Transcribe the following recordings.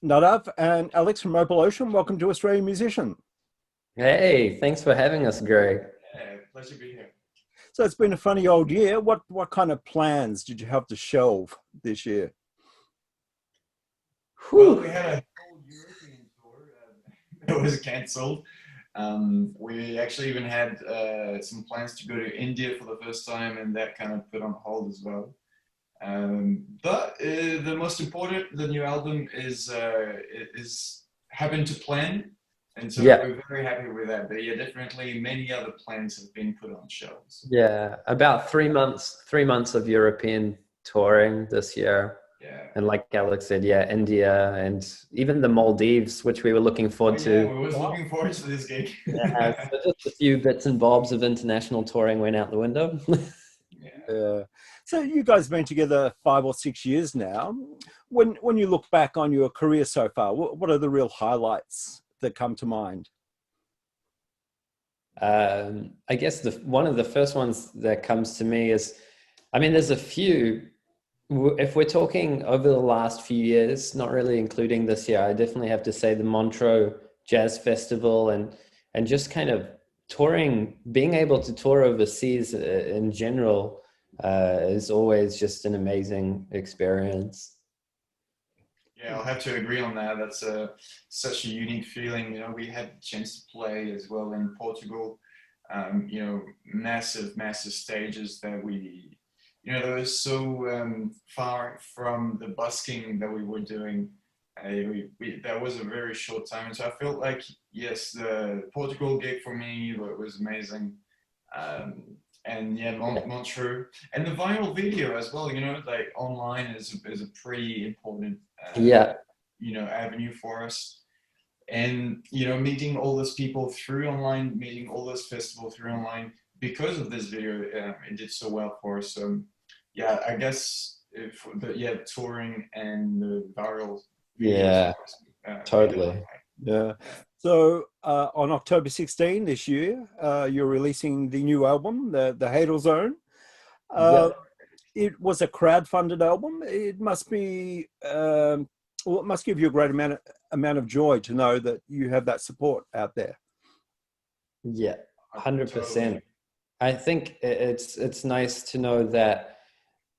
Nadav and Alex from Opal Ocean. Welcome to Australian Musician. Hey, thanks for having us, Greg. Yeah, pleasure being here. So it's been a funny old year. What kind of plans did you have to shelve this year? Well, Whew. we had a whole European tour that was cancelled. We actually even had some plans to go to India for the first time, and that kind of put on hold as well. But the most important, the new album is happened to plan, and so Yeah, we're very happy with that. But yeah, definitely many other plans have been put on shelves. yeah. About 3 months, 3 months of European touring this year. Yeah. And like Alex said, yeah, India and even the Maldives, which we were looking Oh forward yeah, to. we was Wow. looking forward to this gig. Yeah, so just a few bits and bobs of international touring went out the window. Yeah. Uh, so you guys have been together 5 or 6 years now. When you look back on your career so far, what are the real highlights that come to mind? I guess one of the first ones that comes to me is, I mean, there's a few. If we're talking over the last few years, not really including this year, I definitely have to say the Montreux Jazz Festival and just kind of touring, being able to tour overseas in general is always just an amazing experience. Yeah, I'll have to agree on that. That's such a unique feeling. You know, we had the chance to play as well in Portugal. Massive, massive stages that that was so far from the busking that we were doing. That was a very short time, and so I felt like yes, the Portugal gig for me was amazing. Um, and yeah, Montreux and the viral video as well. You know, like online is a pretty important Yeah, avenue for us. And meeting all those people through online, meeting all those festivals through online because of this video, it did so well for us. So yeah, I guess if touring and the viral videos yeah, made the totally. highlight. Yeah. Yeah. So on October 16 this year, you're releasing the new album, the Hadal Zone. Uh, Yep. it was a crowd-funded album. It must be, well, it must give you a great amount of joy to know that you have that support out there. Yeah, Totally. 100%. I think it's nice to know that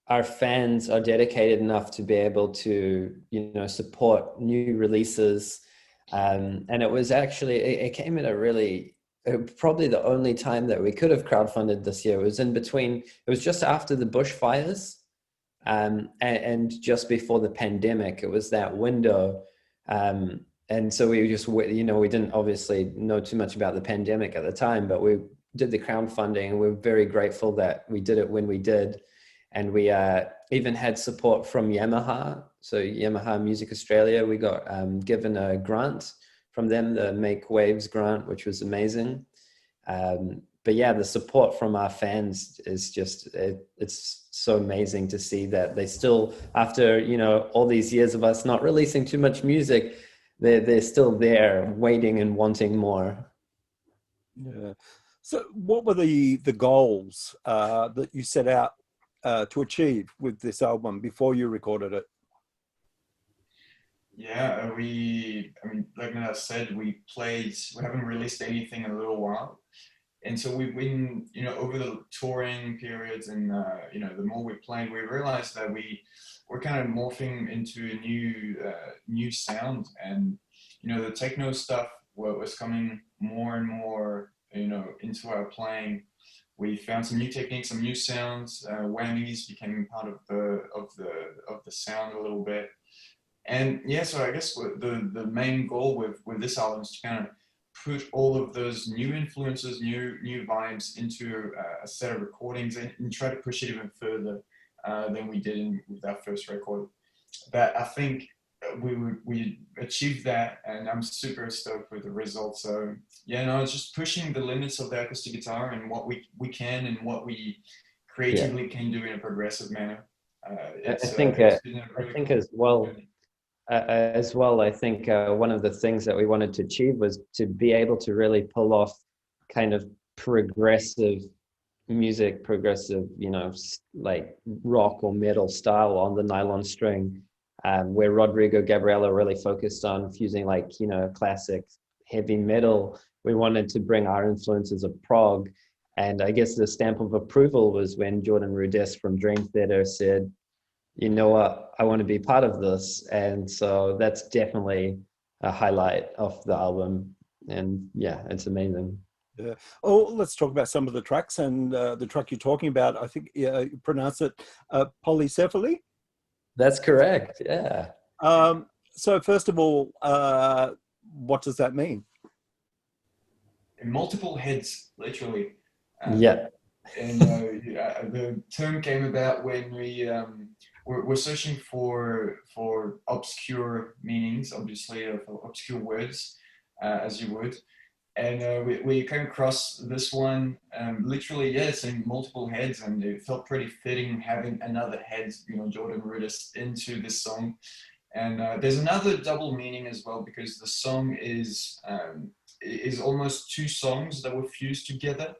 our fans are dedicated enough to be able to, support new releases. And it was actually, it came at a really, probably the only time that we could have crowdfunded this year. It was in between, it was just after the bushfires, and just before the pandemic. It was that window. And so we just, we didn't obviously know too much about the pandemic at the time, but we did the crowdfunding and we're very grateful that we did it when we did. And we even had support from Yamaha. So Yamaha Music Australia, we got given a grant from them, the Make Waves grant, which was amazing. But yeah, the support from our fans is just, it's so amazing to see that they still, after, all these years of us not releasing too much music, they're still there waiting and wanting more. Yeah. So what were the goals that you set out to achieve with this album before you recorded it? Yeah, I mean, like I said, we haven't released anything in a little while. And so we've been, over the touring periods and, the more we played, we realized that we're kind of morphing into a new sound. And, the techno stuff was coming more and more, into our playing. We found some new techniques, some new sounds. Whammies became part of the sound a little bit. And yeah, so I guess the main goal with this album is to kind of put all of those new influences, new vibes into a set of recordings and try to push it even further than we did with our first record. But I think we achieved that, and I'm super stoked with the results. So yeah, no, it's just pushing the limits of the acoustic guitar and what we can and what we Yeah. creatively can do in a progressive manner. I It's think, it's been a I really think cool as well, journey. I think one of the things that we wanted to achieve was to be able to really pull off kind of progressive music, progressive, like rock or metal style on the nylon string. where Rodrigo Gabriela really focused on fusing like, you know, classic heavy metal. We wanted to bring our influences of prog. And I guess the stamp of approval was when Jordan Rudess from Dream Theater said, you know what, I want to be part of this. And so that's definitely a highlight of the album. And yeah, it's amazing. Yeah. Oh, let's talk about some of the tracks. And the track you're talking about, I think you pronounce it Polycephaly. That's correct. Yeah. So first of all, what does that mean? Multiple heads, literally. Yeah. And the term came about when we're searching for obscure meanings, obviously, for obscure words, as you would. And we came across this one, literally, yeah, saying multiple heads, and it felt pretty fitting having another head, you know, Jordan Rudess, into this song. And there's another double meaning as well, because the song is almost two songs that were fused together.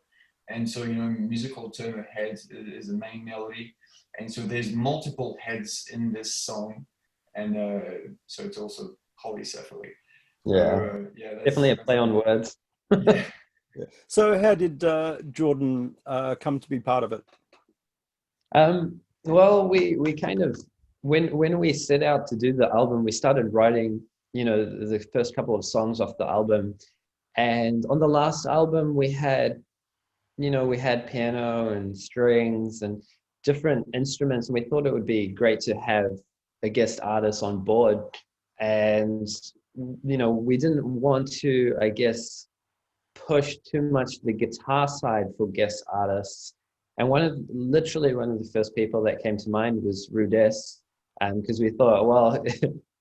And so, you know, musical term of head is the main melody. And so there's multiple heads in this song. And so it's also polycephaly. Yeah. So, yeah, Definitely a play on words. Yeah. So how did Jordan come to be part of it? Well, we kind of, when we set out to do the album, we started writing, you know, the first couple of songs off the album. And on the last album, we had piano and strings and different instruments. And we thought it would be great to have a guest artist on board. And, you know, we didn't want to, I guess, push too much the guitar side for guest artists. And literally one of the first people that came to mind was Rudess, because we thought, well,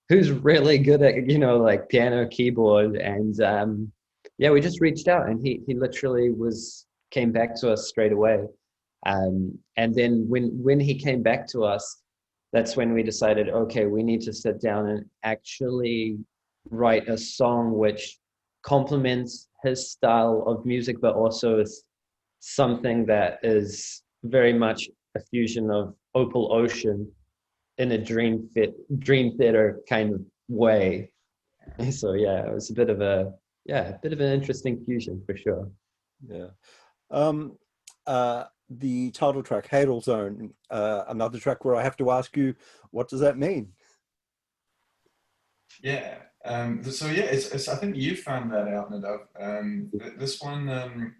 who's really good at, you know, like piano, keyboard, and yeah, we just reached out, and he literally came back to us straight away. And then when he came back to us, that's when we decided, okay, we need to sit down and actually write a song which complements his style of music, but also is something that is very much a fusion of Opal Ocean in a dream theater kind of way. So yeah, it was a bit of an interesting fusion for sure. Yeah. The title track, Hadal Zone, another track where I have to ask you, what does that mean? Yeah. So yeah, it's I think you found that out, Nadav. This one,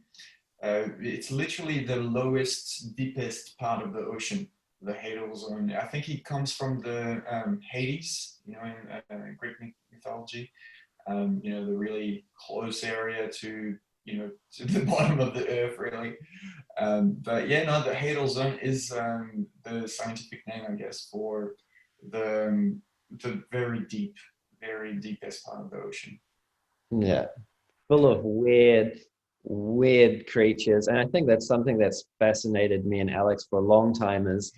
it's literally the lowest, deepest part of the ocean, the Hadal Zone. I think it comes from the Hades, you know, in Greek mythology. You know, the really close area to, you know, to the bottom of the earth, really. But yeah, no, the Hadal Zone is the scientific name, I guess, for the very deepest part of the ocean. Yeah, full of weird creatures. And I think that's something that's fascinated me and Alex for a long time, is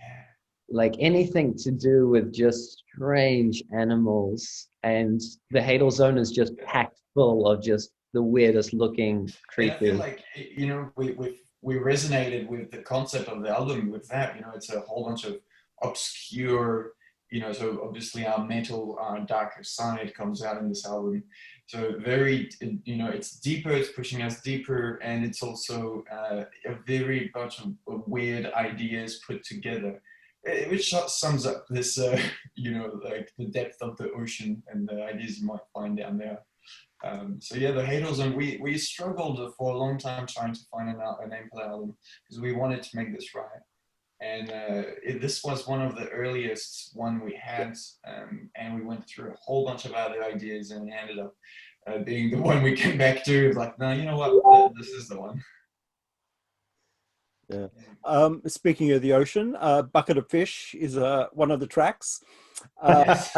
like anything to do with just strange animals. And the Hadal Zone is just packed full of just the weirdest looking creatures. And I feel like, you know, we resonated with the concept of the album with that. You know, it's a whole bunch of obscure, you know, so obviously our metal, our darker side comes out in this album. So very, you know, it's deeper, it's pushing us deeper, and it's also a very bunch of weird ideas put together, which sums up this, you know, like the depth of the ocean and the ideas you might find down there. So yeah, the Hadal Zone, we struggled for a long time trying to find a name for the album, because we wanted to make this right. And this was one of the earliest one we had, and we went through a whole bunch of other ideas, and it ended up being the one we came back to. Like, no, you know what, this is the one. Yeah. Speaking of the ocean, Bucket of Fish is one of the tracks. Yes.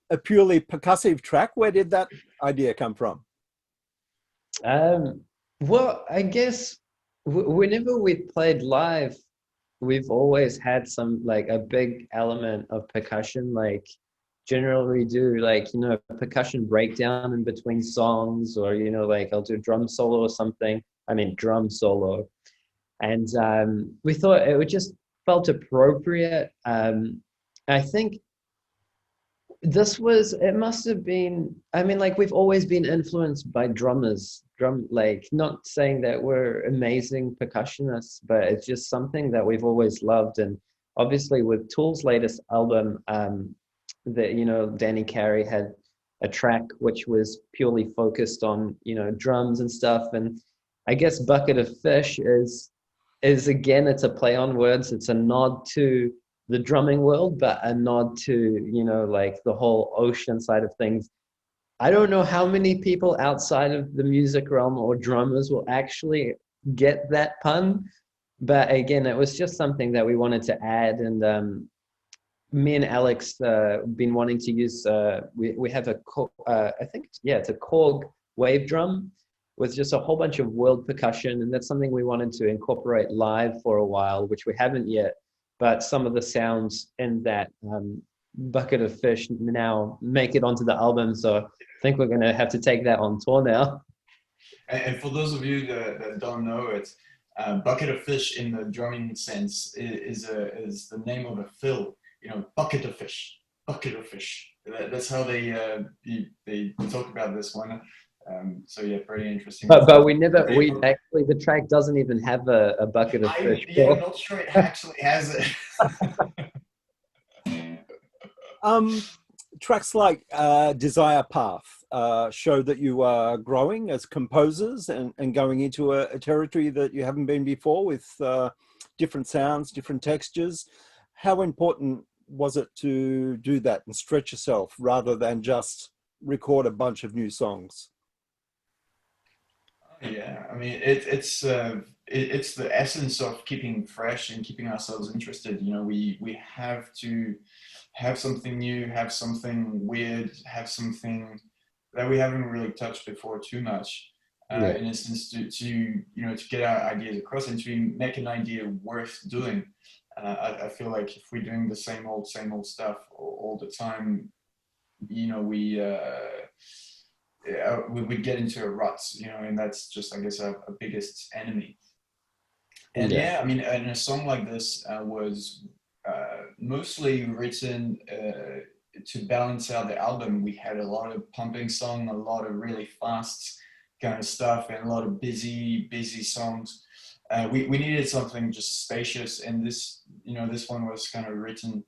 A purely percussive track. Where did that idea come from? Well, I guess whenever we've played live, we've always had some, like, a big element of percussion. Like, generally do, like, you know, a percussion breakdown in between songs, or, you know, like I'll do a drum solo or something. I mean, drum solo. And we thought it would just felt appropriate I think it must have been, I mean, like we've always been influenced by drummers, like not saying that we're amazing percussionists, but it's just something that we've always loved. And obviously with Tool's latest album, that, you know, Danny Carey had a track which was purely focused on, you know, drums and stuff. And I guess Bucket of Fish is again, it's a play on words. It's a nod to the drumming world, but a nod to, you know, like the whole ocean side of things. I don't know how many people outside of the music realm or drummers will actually get that pun, but again, it was just something that we wanted to add. And me and Alex been wanting to use, we have I think, yeah, it's a Korg wave drum with just a whole bunch of world percussion, and that's something we wanted to incorporate live for a while, which we haven't yet. But some of the sounds in that Bucket of Fish now make it onto the album. So I think we're going to have to take that on tour now. And for those of you that don't know it, Bucket of Fish in the drumming sense is the name of a fill. You know, bucket of fish, bucket of fish. That's how they talk about this one. So yeah, pretty interesting. But we actually, the track doesn't even have a bucket of fish. Yeah, I'm not sure it actually has it. Tracks like Desire Path show that you are growing as composers and going into a territory that you haven't been before, with different sounds, different textures. How important was it to do that and stretch yourself rather than just record a bunch of new songs? Yeah, I mean, it's the essence of keeping fresh and keeping ourselves interested. You know, we have to have something new, have something weird, have something that we haven't really touched before too much. In a sense, to you know, to get our ideas across and to make an idea worth doing. I feel like if we're doing the same old stuff all the time, you know, we would get into a rut, you know, and that's just, I guess, our biggest enemy. And yeah, I mean, and a song like this was mostly written to balance out the album. We had a lot of pumping song, a lot of really fast kind of stuff, and a lot of busy songs. We needed something just spacious, and this, you know, this one was kind of written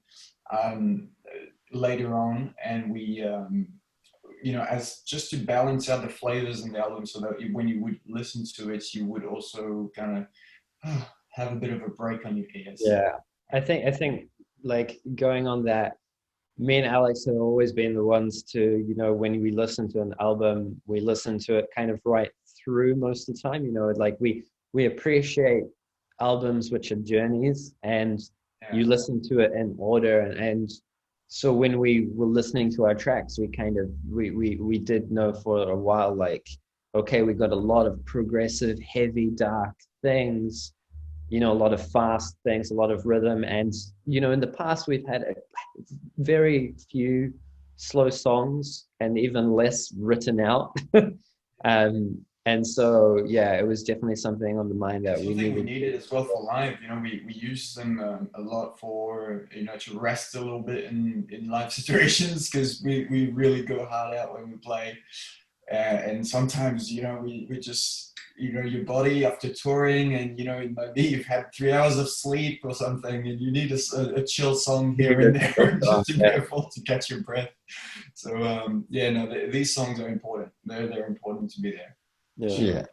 later on, and we you know, as just to balance out the flavors in the album, so that when you would listen to it, you would also kind of have a bit of a break on your ears. Yeah, I think like going on that, me and Alex have always been the ones to, you know, when we listen to an album, we listen to it kind of right through most of the time. You know, like we appreciate albums which are journeys, and you listen to it in order. And so when we were listening to our tracks, we kind of we did know for a while, like, okay, we got a lot of progressive, heavy, dark things, you know, a lot of fast things, a lot of rhythm. And, you know, in the past we've had very few slow songs and even less written out. And so, yeah, it was definitely something on the mind that we needed as well for live. You know, we use them a lot for, you know, to rest a little bit in live situations, because we really go hard out when we play. And sometimes, you know, we just, you know, your body after touring, and, you know, it might be you've had 3 hours of sleep or something, and you need a chill song here and there just to be able to catch your breath. So, yeah, no, these songs are important. They're important to be there. Yeah.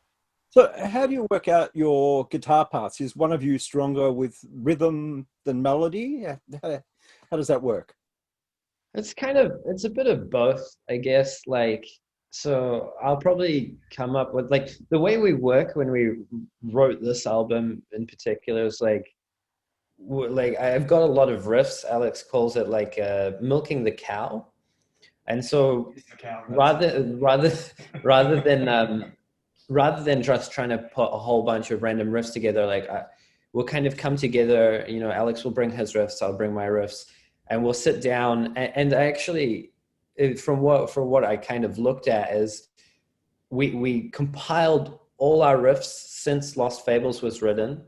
So how do you work out your guitar parts? Is one of you stronger with rhythm than melody? How does that work? It's a bit of both, I guess. Like, so I'll probably come up with, like, the way we work when we wrote this album in particular is like I've got a lot of riffs. Alex calls it like milking the cow. And so rather than just trying to put a whole bunch of random riffs together, like we'll kind of come together, you know, Alex will bring his riffs, I'll bring my riffs, and we'll sit down. And I actually, from what I kind of looked at, is we compiled all our riffs since Lost Fables was written,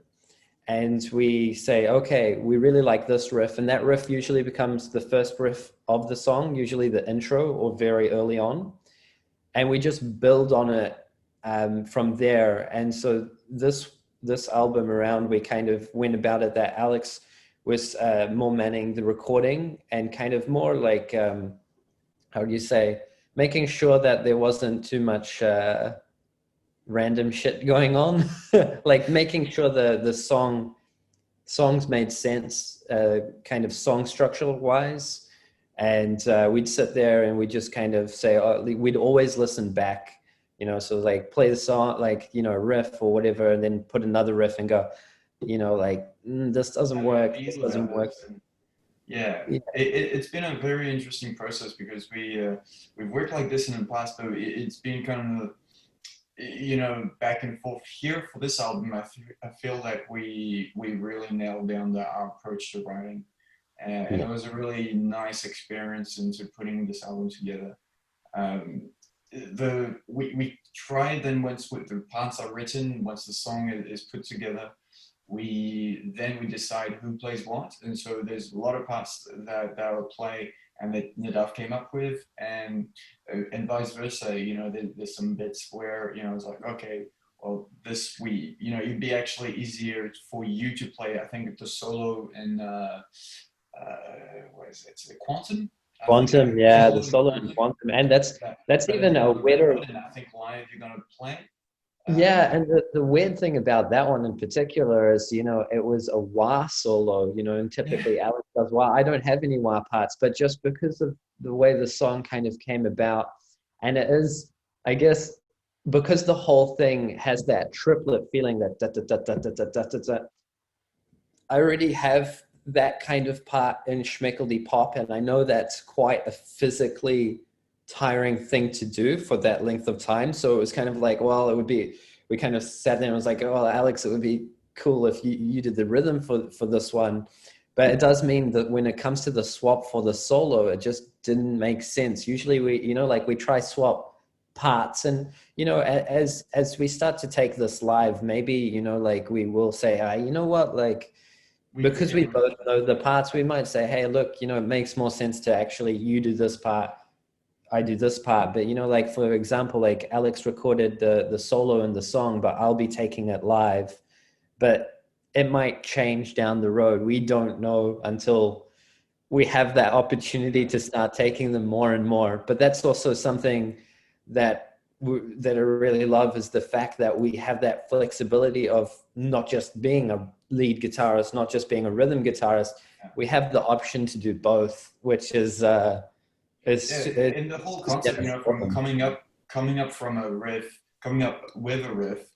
and we say, okay, we really like this riff, and that riff usually becomes the first riff of the song, usually the intro or very early on, and we just build on it from there. And so this album around, we kind of went about it that Alex was more manning the recording and kind of more like, how do you say, making sure that there wasn't too much random shit going on, like making sure the songs made sense, kind of song structural wise. And we'd sit there and we'd just kind of say, oh, we'd always listen back, you know, so like play the song, like, you know, a riff or whatever, and then put another riff and go, you know, like, this doesn't work, this doesn't work. Yeah, it's been a very interesting process because we've worked like this in the past, but it's been kind of, you know, back and forth. Here for this album, I feel like we really nailed down our approach to writing, and it was a really nice experience into putting this album together. We tried, then once the parts are written, once the song is put together, we decide who plays what, and so there's a lot of parts that I'll play and that Nadav came up with, and vice versa. You know, there's some bits where, you know, it's like, okay, well, you know, it'd be actually easier for you to play. I think the solo in what is it? Quantum. Quantum, yeah, the solo in Quantum, and that's even a weirder. I think live you're gonna play. Yeah, and the weird thing about that one in particular is, you know, it was a wah solo, you know, and typically Alex does wah. I don't have any wah parts, but just because of the way the song kind of came about, and it is, I guess, because the whole thing has that triplet feeling, that da da da da da da da da da. I already have that kind of part in Schmeckledy Pop, and I know that's quite a physically tiring thing to do for that length of time. So it was kind of like, well, we kind of sat there and was like, oh, Alex, it would be cool if you did the rhythm for this one. But it does mean that when it comes to the swap for the solo, it just didn't make sense. Usually we, you know, like we try swap parts, and, you know, as we start to take this live, maybe, you know, like we will say, you know what, like, because we both know the parts, we might say, hey, look, you know, it makes more sense to actually, you do this part, I do this part. But, you know, like, for example, like Alex recorded the solo in the song, but I'll be taking it live, but it might change down the road. We don't know until we have that opportunity to start taking them more and more. But that's also something that I really love, is the fact that we have that flexibility of not just being a lead guitarist, not just being a rhythm guitarist. We have the option to do both, which is and the whole concept, you know, from coming up from a riff, coming up with a riff,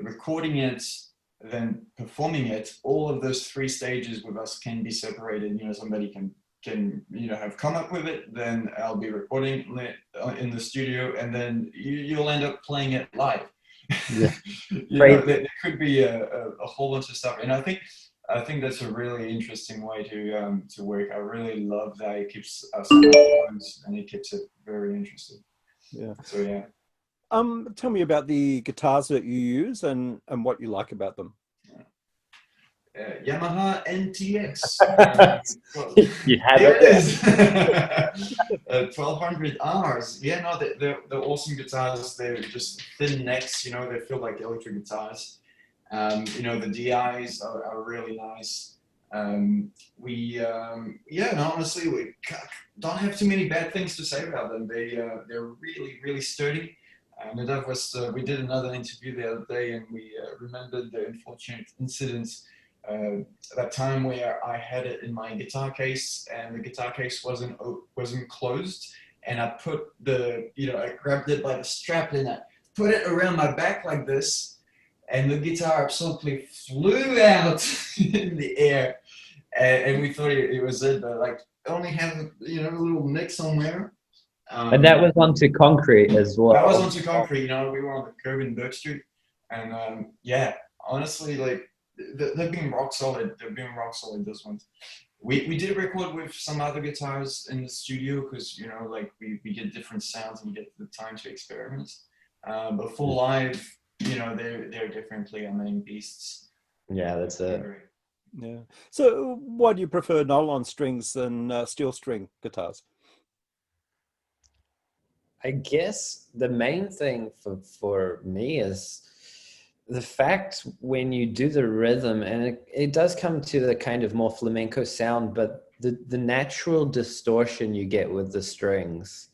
recording it, then performing it, all of those three stages with us can be separated. You know, somebody can you know, have come up with it, then I'll be recording it in the studio, and then you'll end up playing it live. Yeah. You know, there could be a whole bunch of stuff, and I think that's a really interesting way to work. I really love that it keeps us on our phones, and it keeps it very interesting. Yeah. So yeah. Tell me about the guitars that you use and what you like about them. Yamaha NTX. You have there it. It is. 1200 Rs. Yeah, no, they're awesome guitars. They're just thin necks, you know, they feel like electric guitars. You know, the DIs are really nice. Honestly, we don't have too many bad things to say about them. They're really, really sturdy. Nadav we did another interview the other day, and we remembered the unfortunate incidents. That time where I had it in my guitar case, and the guitar case wasn't closed, and I put I grabbed it by the strap and I put it around my back like this, and the guitar absolutely flew out in the air, and we thought it was it, but like only had a little nick somewhere. And that was onto concrete as well. That was onto concrete. You know, we were on the curb in Burke Street, and honestly, like. They've been rock solid. They've been rock solid, those ones. We did record with some other guitars in the studio because, you know, like we get different sounds and we get the time to experiment. But for live, you know, they're definitely amazing beasts. Yeah, that's it. Yeah. So why do you prefer nylon strings than steel string guitars? I guess the main thing for me is the fact when you do the rhythm, and it does come to the kind of more flamenco sound, but the natural distortion you get with the strings,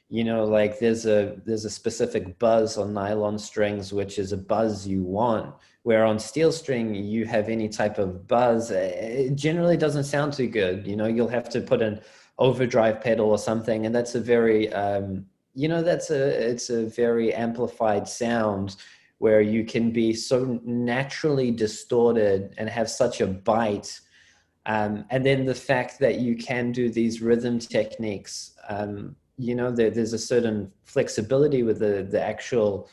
you know, like there's a specific buzz on nylon strings, which is a buzz you want, where on steel string you have any type of buzz, it generally doesn't sound too good. You know, you'll have to put an overdrive pedal or something, and that's a very you know, it's a very amplified sound where you can be so naturally distorted and have such a bite. And then the fact that you can do these rhythm techniques, you know, there's a certain flexibility with the actual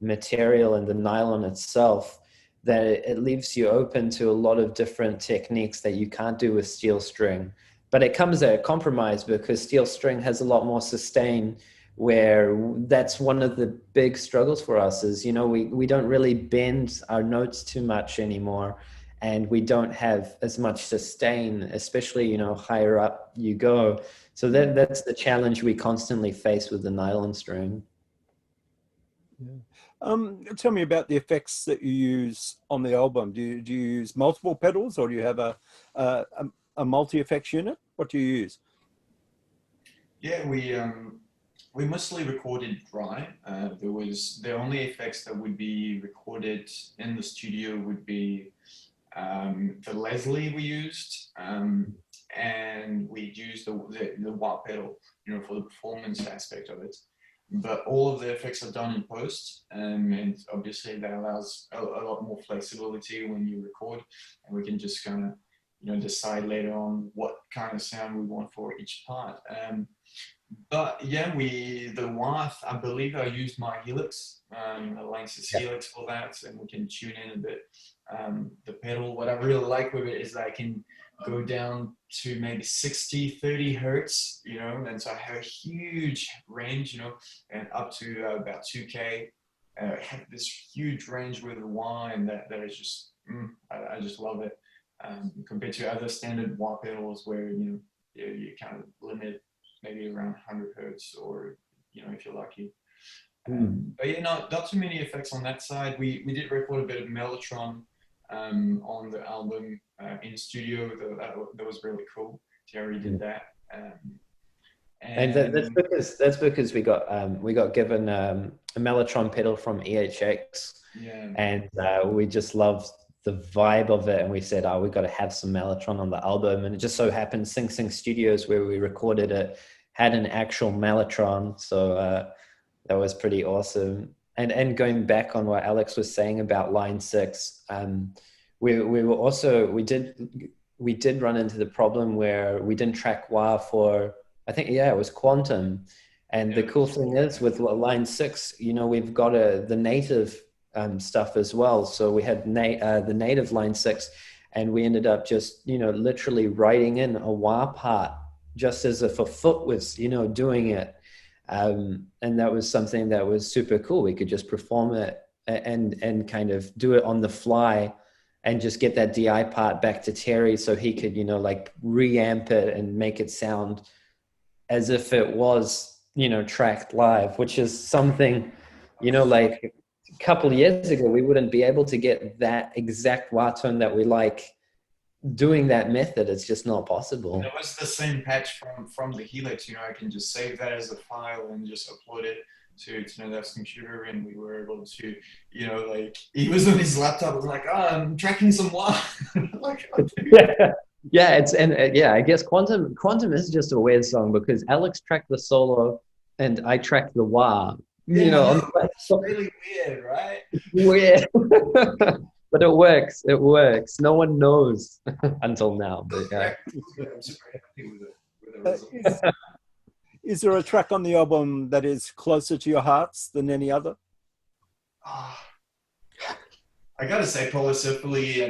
material and the nylon itself, that it leaves you open to a lot of different techniques that you can't do with steel string. But it comes at a compromise, because steel string has a lot more sustain, where that's one of the big struggles for us is, you know, we don't really bend our notes too much anymore, and we don't have as much sustain, especially, you know, higher up you go. So that's the challenge we constantly face with the nylon string. Yeah. Tell me about the effects that you use on the album. Do you use multiple pedals, or do you have a multi-effects unit? What do you use? Yeah, we mostly recorded dry. The only effects that would be recorded in the studio would be the Leslie we used, and we used the wah pedal, you know, for the performance aspect of it. But all of the effects are done in post, and obviously that allows a lot more flexibility when you record, and we can just kind of, you know, decide later on what kind of sound we want for each part. But yeah, the wah, I believe I used my Helix, a Lanxess Helix for that, and we can tune in a bit. The pedal, what I really like with it is that I can go down to maybe 60, 30 hertz, you know, and so I have a huge range, you know, and up to about 2K. I have this huge range with the wah, and that is just, I just love it. Compared to other standard wah pedals where, you know, you kind of limit maybe around 100 hertz, or, you know, if you're lucky. But yeah, not too many effects on that side. We did record a bit of Mellotron on the album in studio. That was really cool. Terry did that. And that's because we got given a Mellotron pedal from EHX, and we just loved the vibe of it, and we said, oh, we've got to have some Mellotron on the album. And it just so happened Sing Sing Studios, where we recorded it, had an actual Mellotron, so that was pretty awesome. And going back on what Alex was saying about line 6, we did run into the problem where we didn't track wah for, I think, it was Quantum. And the cool thing is with line 6, you know, we've got the native stuff as well. So we had the native line 6, and we ended up just, you know, literally writing in a wah part just as if a foot was, you know, doing it. And that was something that was super cool. We could just perform it and kind of do it on the fly, and just get that DI part back to Terry so he could, you know, like reamp it and make it sound as if it was, you know, tracked live, which is something, you know, like a couple of years ago, we wouldn't be able to get that exact wah tone that we like doing that method. It's just not possible. And it was the same patch from the Helix, you know, I can just save that as a file and just upload it to Nadav's computer, and we were able to, you know, like, he was on his laptop and like, oh, I'm tracking some wah. Like, oh, I guess Quantum is just a weird song, because Alex tracked the solo and I tracked the wah. Yeah, you know, it's really weird, right? Weird. But it works. It works. No one knows until now. But yeah. I'm super happy with the results. Is there a track on the album that is closer to your hearts than any other? I gotta say Polycephaly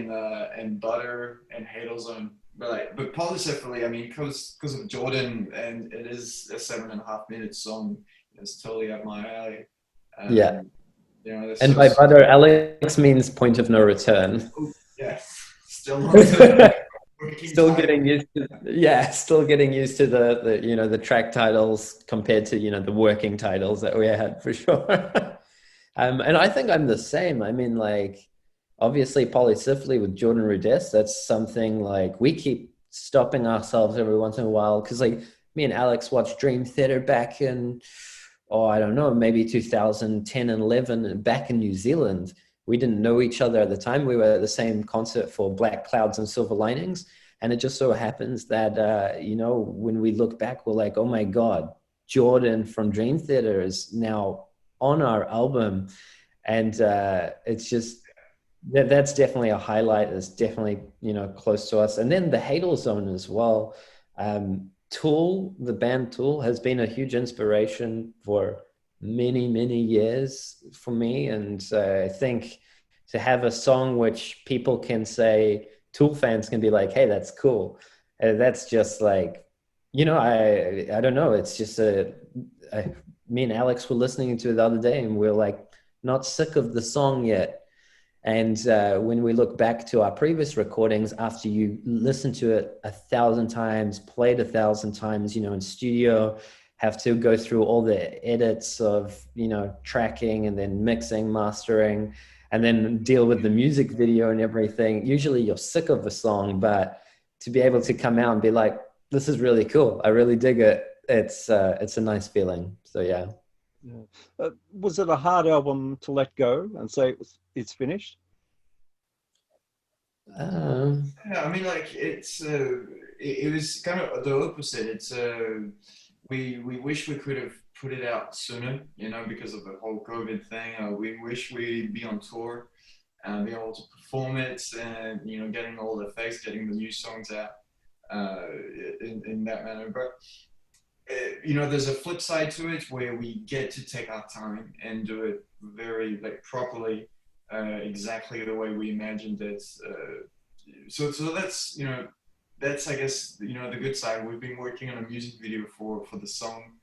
and Butter and Hadal Zone. But Polycephaly, I mean, because of Jordan, and it is a 7.5 minute song. It's totally up my alley. You know, and by Butter, Alex means point of no return. Yeah, still not working Still title. getting used to, still getting used to the you know, the track titles compared to, you know, the working titles that we had for sure. And I think I'm the same. I mean, like, obviously Polycephaly with Jordan Rudess, that's something like we keep stopping ourselves every once in a while, because like me and Alex watched Dream Theater back in, oh, I don't know, maybe 2010 and 11 back in New Zealand. We didn't know each other at the time. We were at the same concert for Black Clouds and Silver Linings. And it just so happens that, you know, when we look back, we're like, oh my God, Jordan from Dream Theater is now on our album. And it's just, that's definitely a highlight. It's definitely, you know, close to us. And then the Hadal Zone as well. Tool, the band Tool, has been a huge inspiration for many, many years for me. And I think to have a song which people can say, Tool fans can be like, hey, that's cool. That's just like, you know, I don't know. It's just me and Alex were listening to it the other day and we're like, not sick of the song yet. And when we look back to our previous recordings, after you listen to it 1,000 times, played 1,000 times, you know, in studio, have to go through all the edits of, you know, tracking and then mixing, mastering, and then deal with the music video and everything. Usually you're sick of the song, but to be able to come out and be like, this is really cool, I really dig it, it's a nice feeling. So yeah. Was it a hard album to let go and say it's finished? Yeah, I mean, like it was kind of the opposite. It's we wish we could have put it out sooner, you know, because of the whole COVID thing. We wish we'd be on tour and be able to perform it, and you know, getting all the effects, getting the new songs out in that manner. But you know, there's a flip side to it where we get to take our time and do it very like properly, exactly the way we imagined it. So that's, you know, that's, I guess, you know, the good side. We've been working on a music video for the song,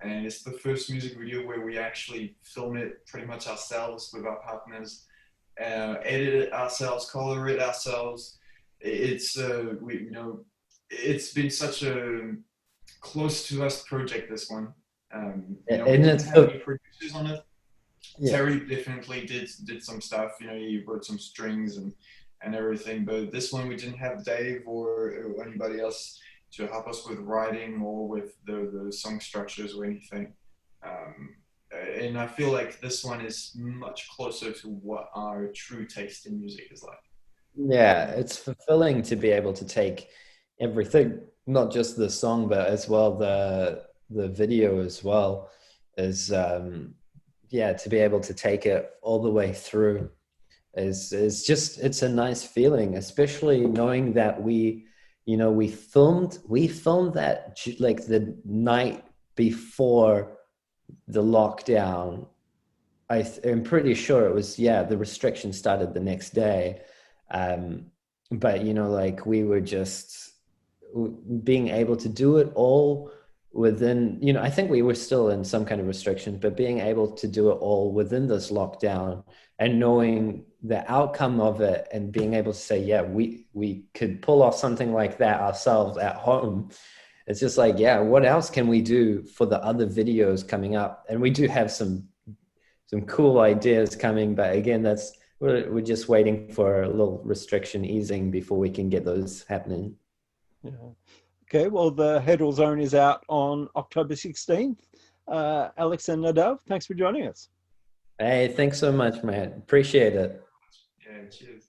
and it's the first music video where we actually film it pretty much ourselves with our partners, edit it ourselves, color it ourselves. It's we, you know, it's been such a close to us project, this one. You know, we didn't have any producers on it. Yeah. Terry definitely did some stuff, you know, he wrote some strings and everything, but this one we didn't have Dave or anybody else to help us with writing or with the song structures or anything. And I feel like this one is much closer to what our true taste in music is like. Yeah, it's fulfilling to be able to take everything, not just the song, but as well the video as well, is yeah, to be able to take it all the way through is just, it's a nice feeling, especially knowing that we, you know, we filmed that like the night before the lockdown. I'm pretty sure it was, yeah, the restrictions started the next day. But you know, like we were just being able to do it all within, you know, I think we were still in some kind of restrictions, but being able to do it all within this lockdown and knowing the outcome of it and being able to say, yeah, we could pull off something like that ourselves at home. It's just like, yeah, what else can we do for the other videos coming up? And we do have some cool ideas coming, but again, we're just waiting for a little restriction easing before we can get those happening. Yeah. Okay, well, the Hadal Zone is out on October 16th. Alex and Nadav, thanks for joining us. Hey, thanks so much, man. Appreciate it. Yeah, cheers.